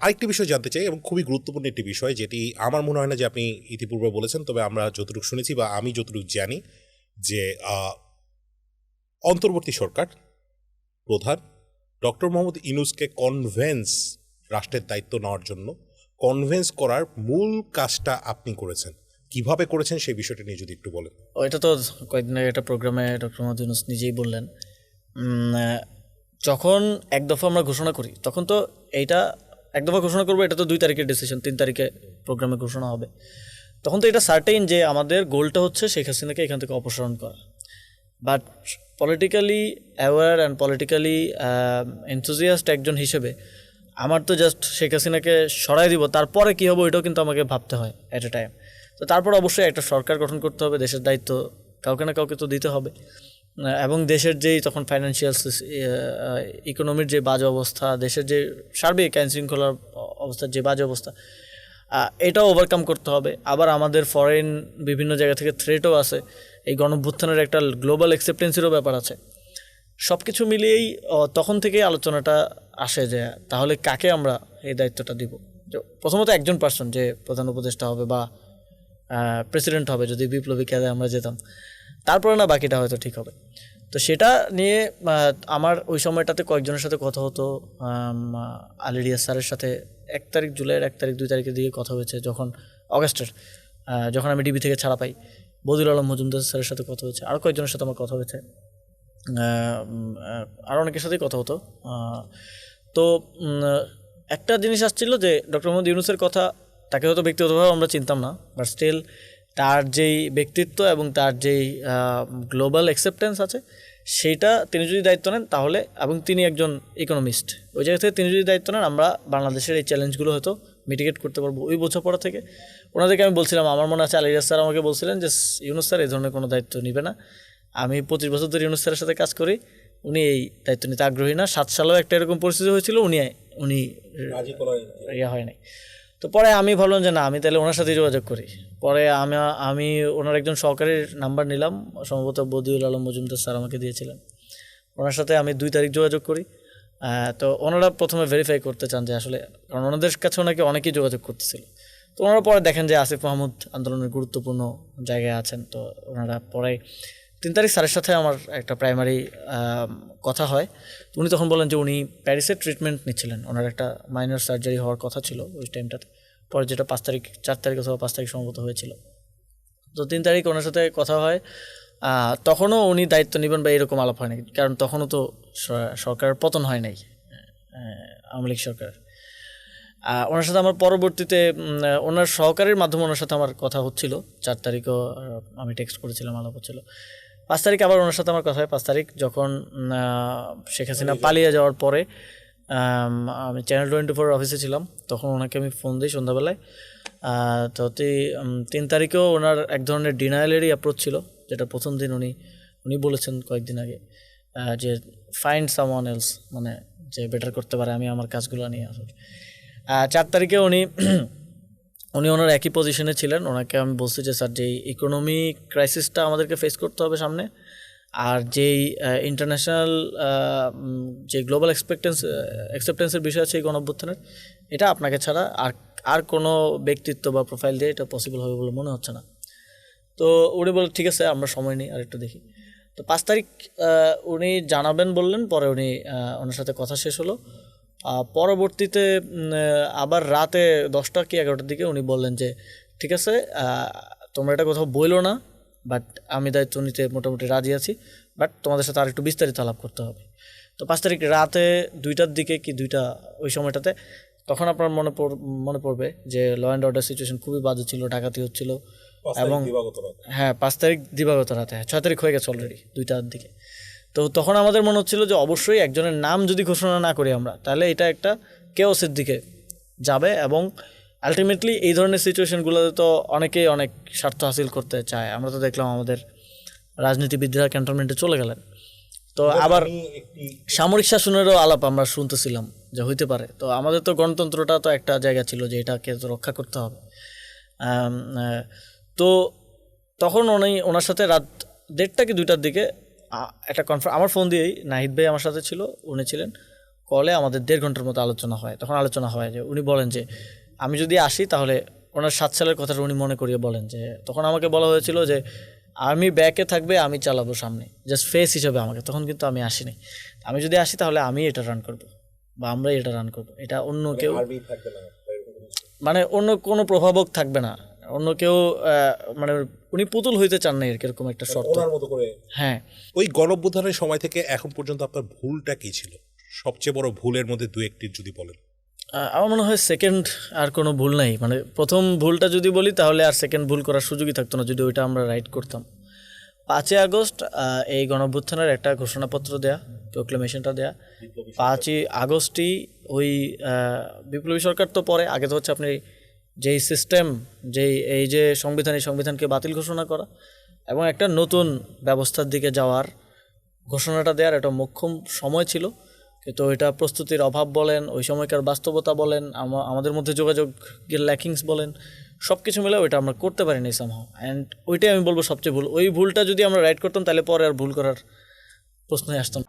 আরেকটি বিষয় জানতে চাই, এবং খুবই গুরুত্বপূর্ণ একটি বিষয়, যেটি আমার মনে হয় না যে আপনি ইতিপূর্বে বলেছেন, তবে আমরা যতটুকু শুনেছি বা আমি যতটুকু জানি যে অন্তর্বর্তী সরকার প্রধান ডক্টর মোহাম্মদ ইউনূসকে রাষ্ট্রের দায়িত্ব নেওয়ার জন্য কনভেন্স করার মূল কাজটা আপনি করেছেন। কিভাবে করেছেন সেই বিষয়টা নিয়ে যদি একটু বলেন। এটা তো কয়েকদিন আগে একটা প্রোগ্রামে ডক্টর মোহাম্মদ ইউনূস নিজেই বললেন, যখন এক দফা আমরা ঘোষণা করি তখন তো এইটা এক দফা ঘোষণা করবো, এটা তো 2 তারিখের ডিসিশন, 3 তারিখে প্রোগ্রামে ঘোষণা হবে। তখন তো এটা সার্টেইন যে আমাদের গোলটা হচ্ছে শেখ হাসিনাকে এখান থেকে অপসারণ করা। But politically aware and politically enthusiast একজন হিসেবে আমার তো জাস্ট শেখ হাসিনাকে সরাই দিব, তারপরে কী হবে ওইটাও কিন্তু আমাকে ভাবতে হয় অ্যাট এ টাইম। তো তারপর অবশ্যই একটা সরকার গঠন করতে হবে, দেশের দায়িত্ব কাউকে না কাউকে তো দিতে হবে। এবং দেশের যেই তখন ফাইন্যান্সিয়াল ইকোনমির যে বাজে অবস্থা, দেশের যে সার্বিক আইনশৃঙ্খলার অবস্থার যে বাজে অবস্থা, এটাও ওভারকাম করতে হবে। আবার আমাদের ফরেন বিভিন্ন জায়গা থেকে থ্রেটও আছে, এই গণঅভ্যুত্থানের একটা গ্লোবাল অ্যাকসেপ্টেন্সেরও ব্যাপার আছে। সব কিছু মিলিয়েই তখন থেকেই আলোচনাটা আসে যে তাহলে কাকে আমরা এই দায়িত্বটা দিব। প্রথমত একজন পার্সন যে প্রধান উপদেষ্টা হবে বা প্রেসিডেন্ট হবে, যদি বিপ্লবী কাজে আমরা যেতাম, তারপরে না বাকিটা হয়তো ঠিক হবে। তো সেটা নিয়ে আমার ওই সময়টাতে কয়েকজনের সাথে কথা হতো। আলী রিয়াজ স্যারের সাথে 1 তারিখ, জুলাইয়ের 1 তারিখ 2 তারিখের দিকে কথা হয়েছে, যখন অগাস্টের, যখন আমি ডিবি থেকে ছাড়া পাই। বদিউল আলম মজুমদার স্যারের সাথে কথা হয়েছে, আরও কয়েকজনের সাথে আমার কথা হয়েছে, আরও অনেকের সাথেই কথা হতো। তো একটা জিনিস আসছিল যে ডক্টর মোহাম্মদ ইউনূসের কথা, তাকে হয়তো ব্যক্তিগতভাবে আমরা চিনতাম না, বাট স্টিল তার যেই ব্যক্তিত্ব এবং তার যেই গ্লোবাল অ্যাকসেপ্টেন্স আছে, সেইটা তিনি যদি দায়িত্ব নেন তাহলে, এবং তিনি একজন ইকোনমিস্ট, ওই জায়গা থেকে তিনি যদি দায়িত্ব নেন, আমরা বাংলাদেশের এই চ্যালেঞ্জগুলো হয়তো মিটিগেট করতে পারবো। ওই বোঝাপড়া থেকে ওনাদেরকে আমি বলছিলাম, আমার মনে আছে আলী রিয়াজ স্যার আমাকে বলছিলেন যে ইউনূস স্যার এই ধরনের কোনো দায়িত্ব নেবে না। আমি 25 বছর ধরে ইউনূস স্যারের সাথে কাজ করি, উনি এই দায়িত্ব নিতে আগ্রহী না। 7 সালেও একটা এরকম পরিস্থিতি হয়েছিল, উনি ইয়ে হয় নাই। তো পরে আমি ভাবলাম যে না, আমি তাহলে ওনার সাথেই যোগাযোগ করি। পরে আমি ওনার একজন সহকারীর নাম্বার নিলাম, সম্ভবত বদিউল আলম মজুমদার স্যার আমাকে দিয়েছিলেন। ওনার সাথে আমি 2 তারিখ যোগাযোগ করি। তো ওনারা প্রথমে ভেরিফাই করতে চান যে আসলে, কারণ ওনাদের কাছে ওনাকে অনেকেই যোগাযোগ করতেছিল। তো ওনারা পরে দেখেন যে আসিফ মাহমুদ আন্দোলনের গুরুত্বপূর্ণ জায়গায় আছেন। তো ওনারা পরে 3 তারিখ স্যারের সাথে আমার একটা প্রাইমারি কথা হয়। তো উনি তখন বলেন যে উনি প্যারিসে ট্রিটমেন্ট নিচ্ছিলেন, ওনার একটা মাইনর সার্জারি হওয়ার কথা ছিল ওই টাইমটাতে, পরে যেটা 5 তারিখ 4 তারিখ অথবা 5 তারিখ সম্ভবত হয়েছিল। তো 3 তারিখ ওনার সাথে কথা হয়। তখনও উনি দায়িত্ব নেবেন বা এরকম আলাপ হয় নাই, কারণ তখনও তো সরকারের পতন হয় নাই, আওয়ামী লীগ সরকার। ওনার সাথে আমার পরবর্তীতে ওনার সহকারীর মাধ্যমে ওনার সাথে আমার কথা হচ্ছিল। 4 তারিখও আমি টেক্সট করেছিলাম, আলাপ হচ্ছিল। 5 তারিখ আবার ওনার সাথে আমার কথা হয়। 5 তারিখ যখন শেখ হাসিনা পালিয়ে যাওয়ার পরে আমি চ্যানেল 24 অফিসে ছিলাম, তখন ওনাকে আমি ফোন দিই সন্ধ্যাবেলায়। তো 3 তারিখেও ওনার এক ধরনের ডিনায়ালেরই অ্যাপ্রোচ ছিল, যেটা প্রথম দিন উনি বলেছেন কয়েকদিন আগে যে ফাইন্ড সামওয়ান এলস, মানে যে বেটার করতে পারে, আমি আমার কাজগুলো নিয়ে আসলে। 4 তারিখে উনি ওনার একই পজিশনে ছিলেন। ওনাকে আমি বলছি যে স্যার, যেই ইকোনমিক ক্রাইসিসটা আমাদেরকে ফেস করতে হবে সামনে, আর যেই ইন্টারন্যাশনাল যে গ্লোবাল অ্যাকসেপ্টেন্সের বিষয় আছে এই গণঅভ্যুত্থানের, এটা আপনাকে ছাড়া আর কোনো ব্যক্তিত্ব বা প্রোফাইল দিয়ে এটা পসিবল হবে বলে মনে হচ্ছে না। তো উনি বলে ঠিক আছে, আমরা সময় নিই আর একটু দেখি। তো 5 তারিখ উনি জানাবেন বললেন, পরে ওনার সাথে কথা শেষ হলো। পরবর্তীতে আবার রাতে 10টা কি 11টার দিকে উনি বললেন যে ঠিক আছে, তোমরা এটা কোথাও বইলো না, বাট আমি দায়িত্ব নিতে মোটামুটি রাজি আছি, বাট তোমাদের সাথে আর একটু বিস্তারিত আলাপ করতে হবে। তো 5 তারিখ রাতে 2টার দিকে কি 2টা ওই সময়টাতে, তখন আপনার মনে পড়বে যে ল অ্যান্ড অর্ডার সিচুয়েশন খুবই বাজে ছিল, ডাকাতি হচ্ছিল। এবং হ্যাঁ, 5 তারিখ দিবাগত রাতে, 6 তারিখ হয়ে গেছে অলরেডি 2টার দিকে। তো তখন আমাদের মনে হচ্ছিল যে অবশ্যই একজনের নাম যদি ঘোষণা না করি আমরা, তাহলে এটা একটা কেওসের দিকে যাবে, এবং আলটিমেটলি এই ধরনের সিচুয়েশনগুলোতে তো অনেকেই অনেক স্বার্থ হাসিল করতে চায়। আমরা তো দেখলাম আমাদের রাজনীতিবিদরা ক্যান্টনমেন্টে চলে গেলেন। তো আবার সামরিক শাসনেরও আলাপ আমরা শুনতেছিলাম যে হইতে পারে। তো আমাদের তো গণতন্ত্রটা তো একটা জায়গা ছিল যে এটাকে তো রক্ষা করতে হবে। তো তখন ওনার সাথে রাত 1:30 কি 2টার দিকে একটা আমার ফোন দিয়েই নাহিদ ভাই আমার সাথে ছিল, উনি ছিলেন, কলে আমাদের 1.5 ঘন্টার মতো আলোচনা হয়। তখন আলোচনা হয় যে উনি বলেন যে আমি যদি আসি তাহলে ওনার 7 সালের কথাটা উনি মনে করিয়ে বলেন যে তখন আমাকে বলা হয়েছিল যে আমি ব্যাকে থাকবে, আমি চালাবো সামনে, জাস্ট ফেস হিসেবে আমাকে। তখন কিন্তু আমি আসিনি। আমি যদি আসি তাহলে আমি এটা রান করব বা আমরাই এটা রান করব, এটা অন্য কেউ মানে অন্য কোনো প্রভাবক থাকবে না, অন্য কেউ মানে উনি পুতুল হইতে চান না এরকম একটা শর্ত। হ্যাঁ, ওই গণঅভ্যুত্থানের সময় থেকে এখন পর্যন্ত আপনার ভুলটা কি ছিল, সবচেয়ে বড় ভুলের মধ্যে দু একটি যদি বলেন? আমার মনে হয় সেকেন্ড আর কোনো ভুল নাই, মানে প্রথম ভুলটা যদি বলি তাহলে আর সেকেন্ড ভুল করার সুযোগই থাকতো না যদি ওইটা আমরা রাইট করতাম। 5ই আগস্ট এই গণঅভ্যুত্থানের একটা ঘোষণাপত্র দেয়া, প্রোক্লেমেশনটা দেয়া 5ই আগস্টই ওই বিপ্লবী সরকার তো পরে, আগে তো হচ্ছে আপনি যেই সিস্টেম, যেই এই যে সংবিধানকে বাতিল ঘোষণা করা এবং একটা নতুন ব্যবস্থার দিকে যাওয়ার ঘোষণাটা দেওয়ার একটা মোক্ষম সময় ছিল। কিন্তু এটা প্রস্তুতির অভাব বলেন, ওই সময়কার বাস্তবতা বলেন, আমাদের মধ্যে যোগাযোগের ল্যাকিংস বলেন, সব কিছু মিলে ওইটা আমরা করতে পারিনি সামহাও। অ্যান্ড ওইটাই আমি বলবো সবচেয়ে ভুল। ওই ভুলটা যদি আমরা রাইট করতাম তাহলে পরে আর ভুল করার প্রশ্নই আসতো না।